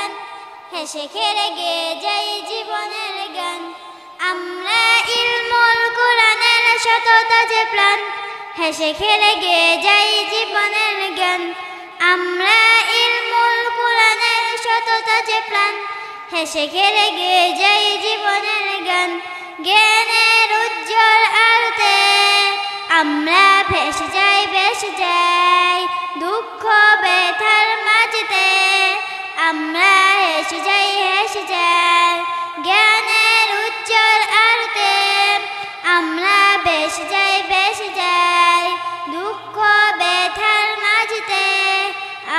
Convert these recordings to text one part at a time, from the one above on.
প্রাণ, হেসে খেলে গেয়ে যাই জীবনের গান। আমরা ইলমুল কোরআনের সততা যে প্রাণ, হেসে খেলে গেয়ে যাই জীবনের গান। আমরা ইলমুল কোরআনের সততা যে প্রাণ, হেসে খেলে গেয়ে যাই জীবনের গান। জ্ঞানের উজ্জ্বল আলোতে আমরা ভেসে যাই দুঃখ ব্যথার মাঝেতে, আমরা হেসে যাই জ্ঞানের উজ্জ্বল আলোতে আমরা ভেসে যাই দুঃখ ব্যথার মাঝেতে,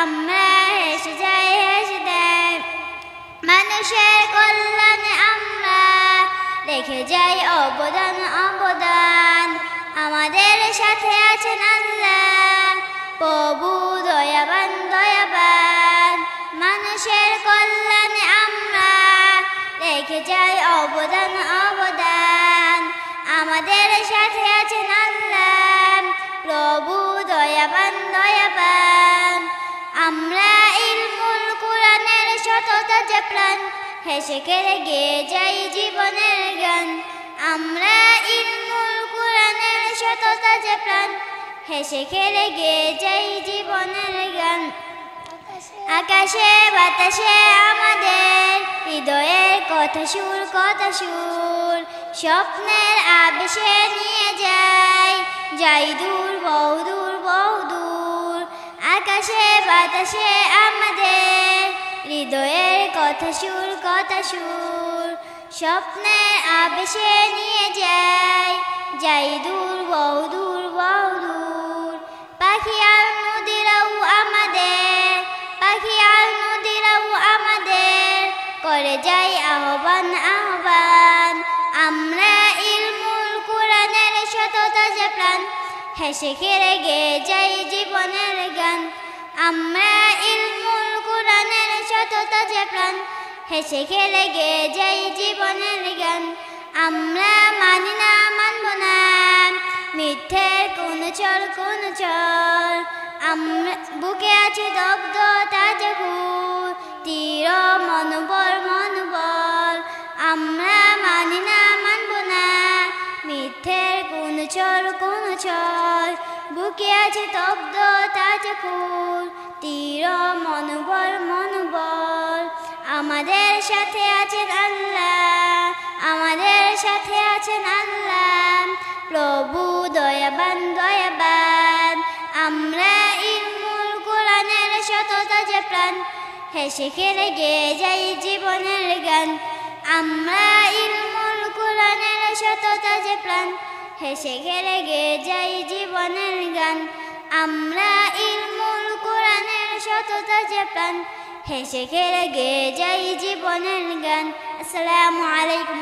আমরা হেসে যাই মানুষের কল্যাণে আমরা রেখে যাই অবদান। আমাদের সাথে আছেন আল্লাহ, প্রভু দয়াবান। মানুষের কল্যাণে আমরা রেখে যাই অবদান। আমাদের সাথে আছেন আল্লাহ, প্রভু দয়াবান। আমরা ইলমুল কোরআনের সততা যে প্রাণ, হেসে খেলে গেয়ে যাই জীবনের গান। আমরা ইলমুল কোরআনের সততা যে প্রাণ, হেসে খেলে গেয়ে যাই জীবনের গান। আকাশে বাতাসে আমাদের হৃদয়ের কথা সুর, স্বপ্নের আবেশে নিয়ে যাই দূর বহুদূর। আকাশে বাতাসে আমাদের হৃদয়ের কথা সুর, স্বপ্নের আবেশে নিয়ে যাই দূর বহুদূর। পাখি আর নদীরাও আমাদের করে যাই আহ্বান। আমরা ইলমুল কোরআনের সততা যে প্রাণ, হেসে খেলে গেয়ে যাই জীবনের গান। আমরা ইলমুল কোরআনের সততা যে প্রাণ, হেসে খেলে গেয়ে যাই জীবনের গান। আমরা মানি না মানব না মিথ্যের কোন চল, আমরা বুকে আছে দগ্ধ তাজা তীর মনোবল। আমরা মানি না মানব না মিথ্যের কোন চল, বুকে আছে দগ্ধ তাজা তীর মনোবল। আমাদের সাথে আছেন আল্লাহ, প্রভু দয়াবান। আমরা ইলমুল কোরআনের সততা যে প্রাণ, হেসে খেলে গেয়ে যাই জীবনের গান। আমরা ইলমুল কোরআনের সততা যে প্রাণ, হেসে খেলে গেয়ে যাই জীবনের গান। আমরা ইলমুল কোরআনের সততা যে প্রাণ, হেসে খেলে গেয়ে যাই জীবনের গান। আসসালামু আলাইকুম।